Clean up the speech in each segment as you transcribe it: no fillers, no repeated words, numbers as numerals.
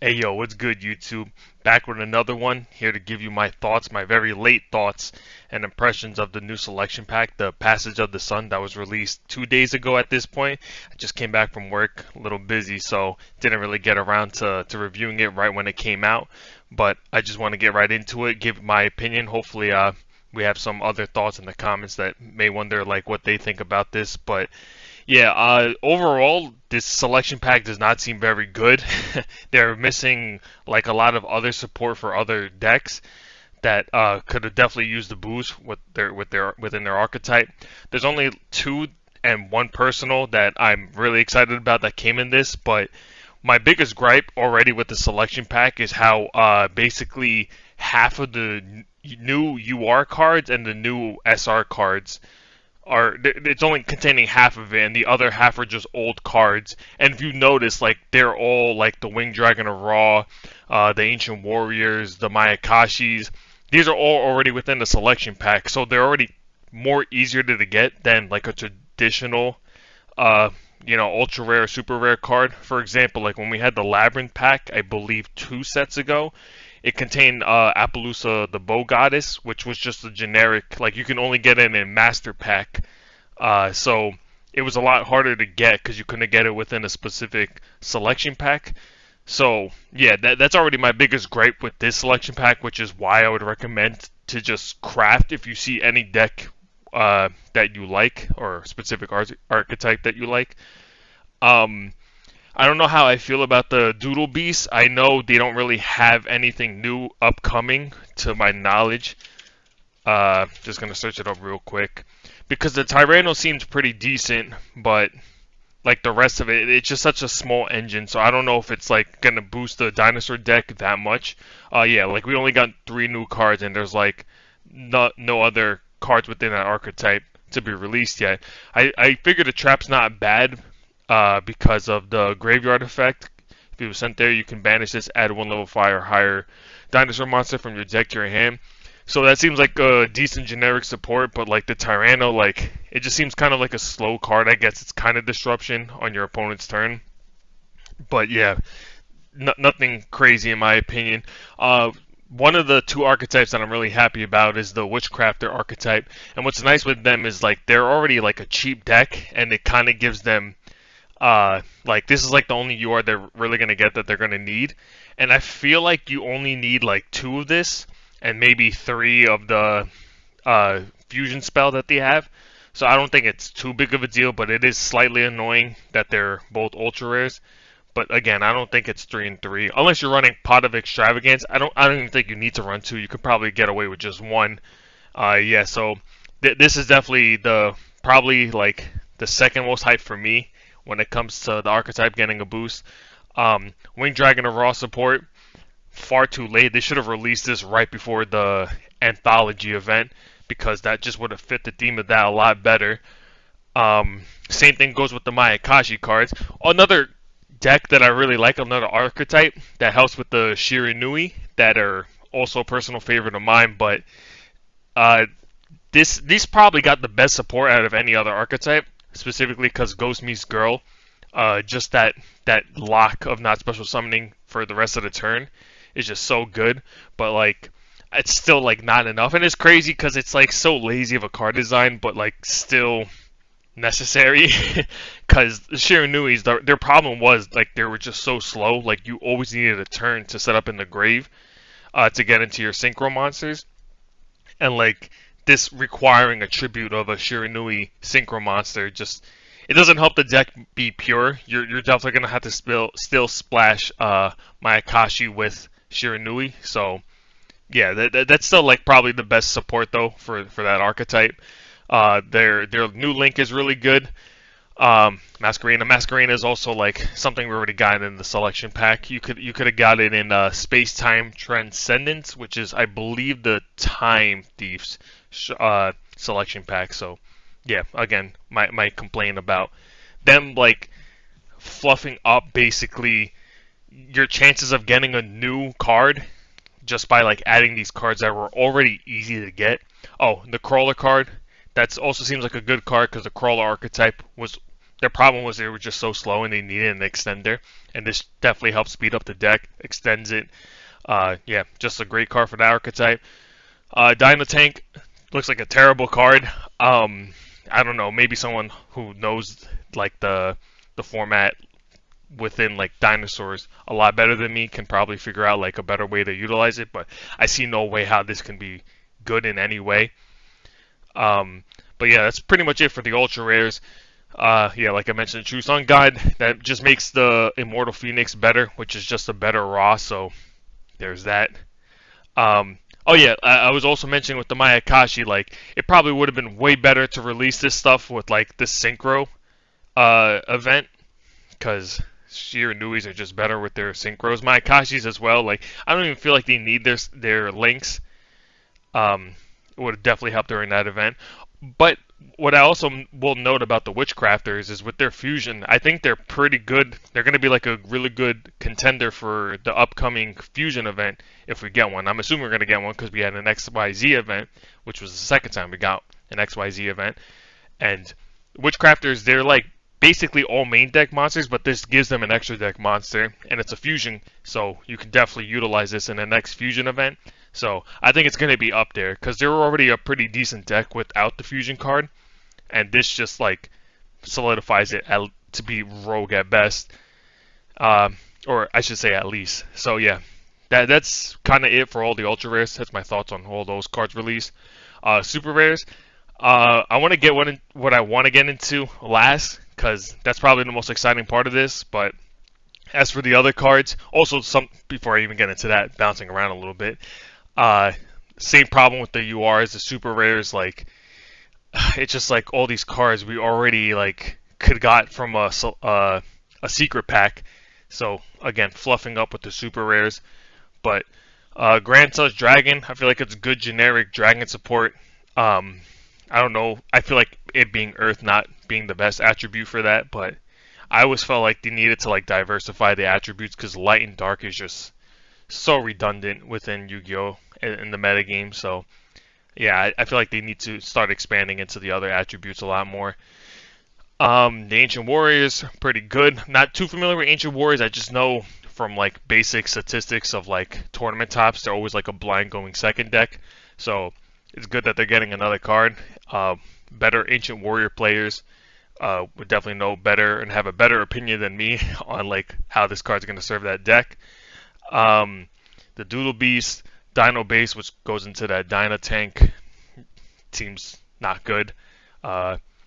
Hey yo, what's good YouTube? Back with another one, here to give you my thoughts, my very late thoughts and impressions of the new selection pack, the Passage of the Sun that was released 2 days ago at this point. I just came back from work, a little busy, so didn't really get around to reviewing it right when it came out. But I just want to get right into it, give my opinion. Hopefully we have some other thoughts in the comments that may wonder like what they think about this. But yeah, overall, this selection pack does not seem very good. They're missing like a lot of other support for other decks that could have definitely used the boost within their archetype. There's only two and one personal that I'm really excited about that came in this, but my biggest gripe already with the selection pack is how basically half of the new UR cards and the new SR cards are it's only containing half of it, and the other half are just old cards. And if you notice, like they're all like the Winged Dragon of Ra, the Ancient Warriors, the Mayakashis. These are all already within the selection pack, so they're already more easier to get than like a traditional, uh, ultra rare, super rare card. For example, like when we had the Labyrinth pack, I believe 2 sets ago, it contained Appaloosa the Bow Goddess, which was just a generic, like you can only get it in Master Pack. So it was a lot harder to get because you couldn't get it within a specific selection pack. So yeah, that's already my biggest gripe with this selection pack, which is why I would recommend to just craft if you see any deck that you like or specific archetype that you like. Um, I don't know how I feel about the Doodle Beast. I know they don't really have anything new upcoming to my knowledge. Just gonna search it up real quick because the Tyranno seems pretty decent, but like the rest of it, it's just such a small engine. So I don't know if it's like gonna boost the dinosaur deck that much. Yeah, like we only got 3 new cards, and there's like no other cards within that archetype to be released yet. I figure the trap's not bad because of the graveyard effect. If it was sent there, you can banish this, add 1 level 5 or higher dinosaur monster from your deck to your hand. So that seems like a decent generic support, but like the Tyranno, like it just seems kind of like a slow card. I guess it's kind of disruption on your opponent's turn. But yeah, nothing crazy in my opinion. One of the 2 archetypes that I'm really happy about is the Witchcrafter archetype. And what's nice with them is like they're already like a cheap deck, and it kind of gives them like this is like the only UR they're really gonna get that they're gonna need, and I feel like you only need like 2 of this and maybe 3 of the fusion spell that they have. So I don't think it's too big of a deal, but it is slightly annoying that they're both ultra rares. But again, I don't think it's 3 and 3 unless you're running Pot of Extravagance. I don't even think you need to run 2. You could probably get away with just 1. Yeah, so this is definitely the probably like the second most hype for me when it comes to the archetype getting a boost. Winged Dragon of Raw support, far too late. They should have released this right before the anthology event because that just would have fit the theme of that a lot better. Same thing goes with the Mayakashi cards. Another deck that I really like, another archetype that helps with the Shiranui that are also a personal favorite of mine, but uh, this probably got the best support out of any other archetype, specifically because Ghost meets Girl. Just that lock of not special summoning for the rest of the turn is just so good. But like, it's still like not enough, and it's crazy because it's like so lazy of a card design, but like still necessary. Because Shiranui's their problem was like they were just so slow. Like you always needed a turn to set up in the grave to get into your synchro monsters, and like this requiring a tribute of a Shiranui synchro monster just it doesn't help the deck be pure. You're definitely gonna have to still splash Mayakashi with Shiranui. So yeah, that's still like probably the best support though for that archetype. Their new link is really good. Masquerena is also like something we already got in the selection pack. You could have got it in Space Time Transcendence, which is I believe the Time Thieves selection pack. So yeah, again, my complaint about them like fluffing up basically your chances of getting a new card just by like adding these cards that were already easy to get. Oh, the Crawler card. That also seems like a good card because the Crawler archetype was their problem was they were just so slow and they needed an extender, and this definitely helps speed up the deck, extends it. Yeah, just a great card for the archetype. Dino Tank looks like a terrible card. I don't know, maybe someone who knows like the format within like dinosaurs a lot better than me can probably figure out like a better way to utilize it, but I see no way how this can be good in any way. Um, but yeah, that's pretty much it for the ultra rares. Yeah, like I mentioned, True Sun Guide that just makes the Immortal Phoenix better, which is just a better raw. So there's that. Oh yeah, I was also mentioning with the Mayakashi, like it probably would have been way better to release this stuff with like this synchro event, because Shiranuis are just better with their synchros. Mayakashis as well. Like I don't even feel like they need their links. It would have definitely helped during that event. But what I also will note about the Witchcrafters is with their fusion, I think they're pretty good. They're going to be like a really good contender for the upcoming fusion event if we get one. I'm assuming we're going to get one because we had an XYZ event, which was the second time we got an XYZ event. And Witchcrafters, they're like basically all main deck monsters, but this gives them an extra deck monster, and it's a fusion, so you can definitely utilize this in the next fusion event. So I think it's going to be up there because they're already a pretty decent deck without the fusion card, and this just like solidifies it to be rogue at best, or I should say at least. So yeah, that's kind of it for all the ultra rares. That's my thoughts on all those cards released. Super rares. I want to get what I want to get into last because that's probably the most exciting part of this. But as for the other cards, also some before I even get into that, bouncing around a little bit. Uh, Same problem with the URs, the super rares. Like it's just like all these cards we already like could got from a secret pack. So again, fluffing up with the super rares. But Grand Touch Dragon, I feel like it's good generic dragon support. I don't know. I feel like it being Earth not being the best attribute for that, but I always felt like they needed to like diversify the attributes because Light and Dark is just so redundant within Yu-Gi-Oh in the metagame. So yeah, I feel like they need to start expanding into the other attributes a lot more. The Ancient Warriors, pretty good. Not too familiar with Ancient Warriors. I just know from like basic statistics of like tournament tops, they're always like a blind going second deck. So it's good that they're getting another card. Better Ancient Warrior players would definitely know better and have a better opinion than me on like how this card's going to serve that deck. The Doodle Beast, Dino Base, which goes into that Dino Tank, seems not good.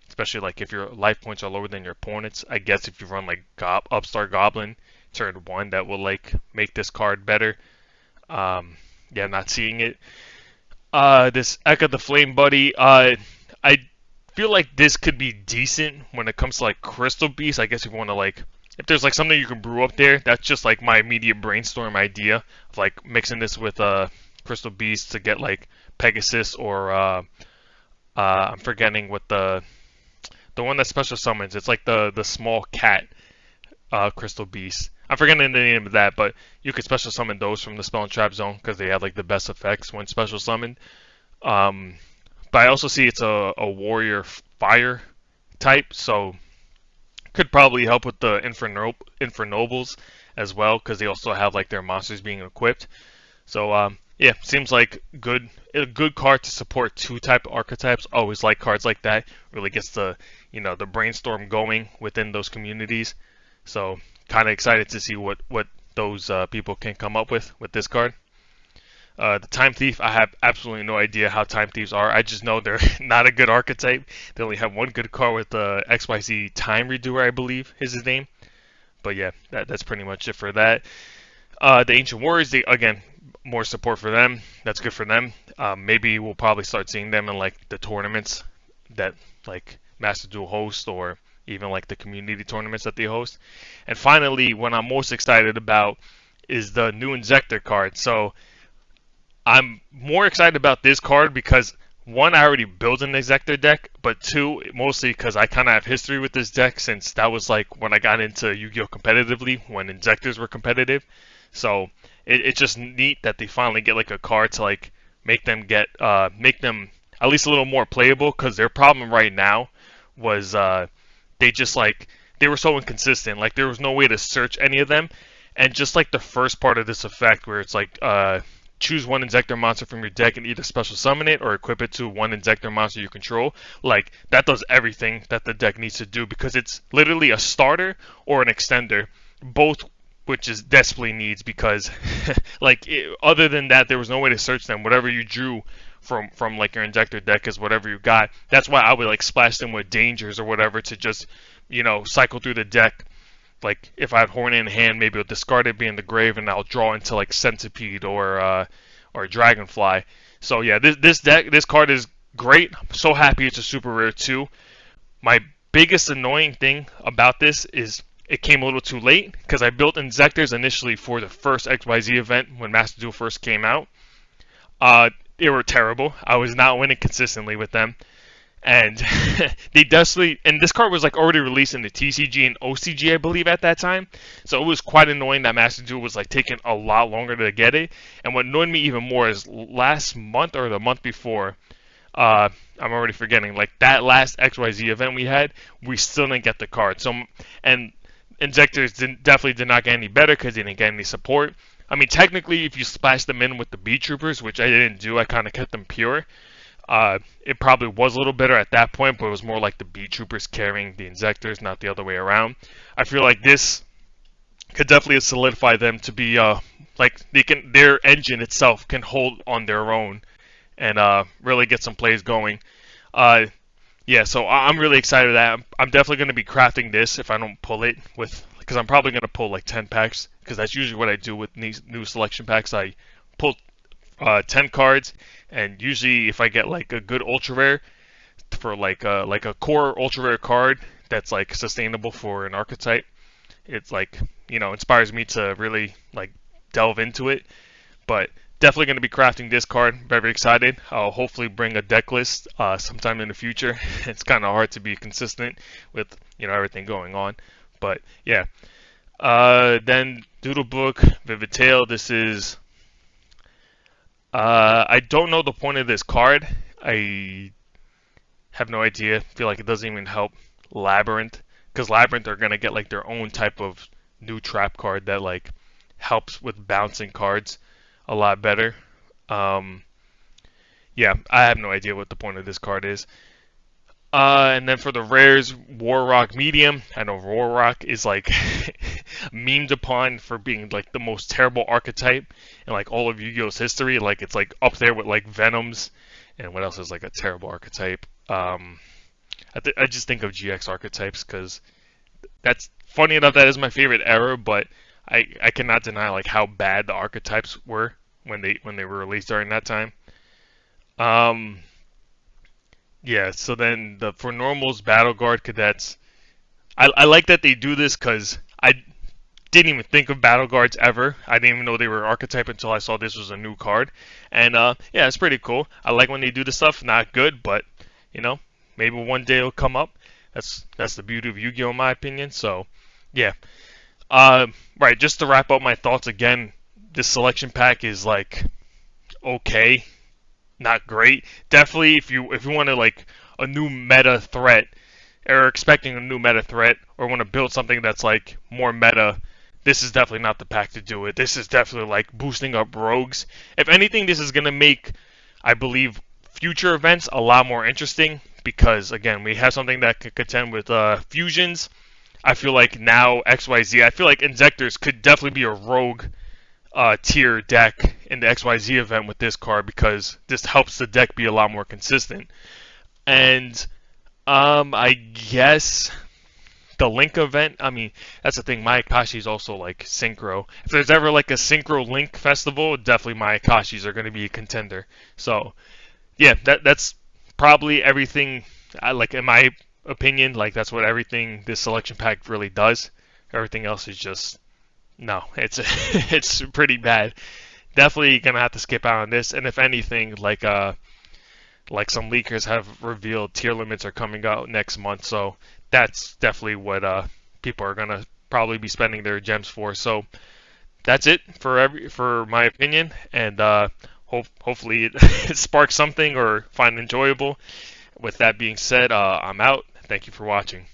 Especially like if your life points are lower than your opponent's. I guess if you run like Upstart Goblin turn 1, that will like make this card better. Yeah, not seeing it. This Echo the Flame Buddy, I feel like this could be decent when it comes to like Crystal Beast. I guess if you want to like, if there's like something you can brew up there, that's just like my immediate brainstorm idea of like mixing this with Crystal Beast to get like Pegasus or I'm forgetting what the one that special summons. It's like the small cat Crystal Beast. I'm forgetting the name of that, but you could special summon those from the Spell and Trap Zone because they have like the best effects when special summoned. But I also see it's a warrior fire type, so could probably help with the Infernobles as well because they also have like their monsters being equipped. So yeah, seems like a good card to support two type of archetypes. Always like cards like that. Really gets the the brainstorm going within those communities. So kind of excited to see what those people can come up with this card. The Time Thief, I have absolutely no idea how Time Thieves are. I just know they're not a good archetype. They only have one good card with the XYZ Time Redoer, I believe is his name. But yeah, that's pretty much it for that. The Ancient Warriors, they again more support for them. That's good for them. Maybe we'll probably start seeing them in like the tournaments that like Master Duel hosts or even like the community tournaments that they host. And finally, what I'm most excited about is the new Injector card. So I'm more excited about this card because one, I already built an Injector deck, but two, mostly because I kind of have history with this deck since that was like when I got into Yu-Gi-Oh competitively when Injectors were competitive. So it's just neat that they finally get like a card to like make them at least a little more playable because their problem right now was they just like they were so inconsistent. Like there was no way to search any of them, and just like the first part of this effect where it's like choose one Inzektor monster from your deck and either special summon it or equip it to one Inzektor monster you control. Like that does everything that the deck needs to do because it's literally a starter or an extender, both which is desperately needs because other than that there was no way to search them. Whatever you drew from like your Injector deck is whatever you got. That's why I would like splash them with dangers or whatever to just cycle through the deck. Like if I had Horn in hand, maybe I'll discard it, be in the grave, and I'll draw into like Centipede or Dragonfly. So yeah, this card is great. I'm so happy it's a super rare too. My biggest annoying thing about this is it came a little too late because I built Inzectors initially for the first XYZ event when Master Duel first came out. They were terrible. I was not winning consistently with them. And they desperately, and this card was like already released in the TCG and OCG, I believe, at that time. So it was quite annoying that Master Duel was like taking a lot longer to get it. And what annoyed me even more is last month or the month before, I'm already forgetting, like that last XYZ event we had, we still didn't get the card. So, and Injectors definitely did not get any better because they didn't get any support. I mean, technically, if you splash them in with the Beat Troopers, which I didn't do, I kind of kept them pure. It probably was a little better at that point, but it was more like the Beat Troopers carrying the Injectors, not the other way around. I feel like this could definitely solidify them to be like their engine itself can hold on their own and really get some plays going. Yeah, so I'm really excited for that. I'm definitely going to be crafting this if I don't pull it because I'm probably going to pull like 10 packs because that's usually what I do with new selection packs. I pull 10 cards, and usually if I get like a good ultra rare for like a core ultra rare card that's like sustainable for an archetype, it's like inspires me to really like delve into it. But definitely going to be crafting this card. Very excited. I'll hopefully bring a deck list sometime in the future. It's kind of hard to be consistent with everything going on, but yeah. Then Doodle Book, Vivid Tale. This is I don't know the point of this card. I have no idea. Feel like it doesn't even help Labyrinth because Labyrinth are gonna get like their own type of new trap card that like helps with bouncing cards a lot better. Yeah, I have no idea what the point of this card is. And then for the rares, War Rock Medium. I know War Rock is like memed upon for being like the most terrible archetype in like all of Yu-Gi-Oh's history. Like it's like up there with like Venoms and what else is like a terrible archetype. I just think of GX archetypes because that's funny enough. That is my favorite era, but I cannot deny like how bad the archetypes were when they were released during that time. Yeah, so then for normals, Battle Guard Cadets, I like that they do this because I didn't even think of Battle Guards ever. I didn't even know they were archetype until I saw this was a new card. And yeah, it's pretty cool. I like when they do this stuff. Not good, but maybe one day it'll come up. That's the beauty of Yu-Gi-Oh, in my opinion. So yeah. Right, just to wrap up my thoughts again, this selection pack is like okay. Not great. Definitely, if you want to like a new meta threat, or expecting a new meta threat, or want to build something that's like more meta, this is definitely not the pack to do it. This is definitely like boosting up rogues. If anything, this is gonna make, I believe, future events a lot more interesting because again, we have something that could contend with fusions. I feel like now XYZ. I feel like Injectors could definitely be a rogue tier deck in the XYZ event with this card because this helps the deck be a lot more consistent. And I guess the Link event, I mean, that's the thing. My Akashi is also like synchro. If there's ever like a synchro Link festival, definitely my Akashis are going to be a contender. So yeah, that's probably everything. Like in my opinion, like that's what everything this selection pack really does. Everything else is just no, it's it's pretty bad. Definitely gonna have to skip out on this. And if anything, like some leakers have revealed, tier limits are coming out next month, so that's definitely what people are gonna probably be spending their gems for. So that's it for my opinion, and hopefully it sparks something or find enjoyable. With that being said, I'm out. Thank you for watching.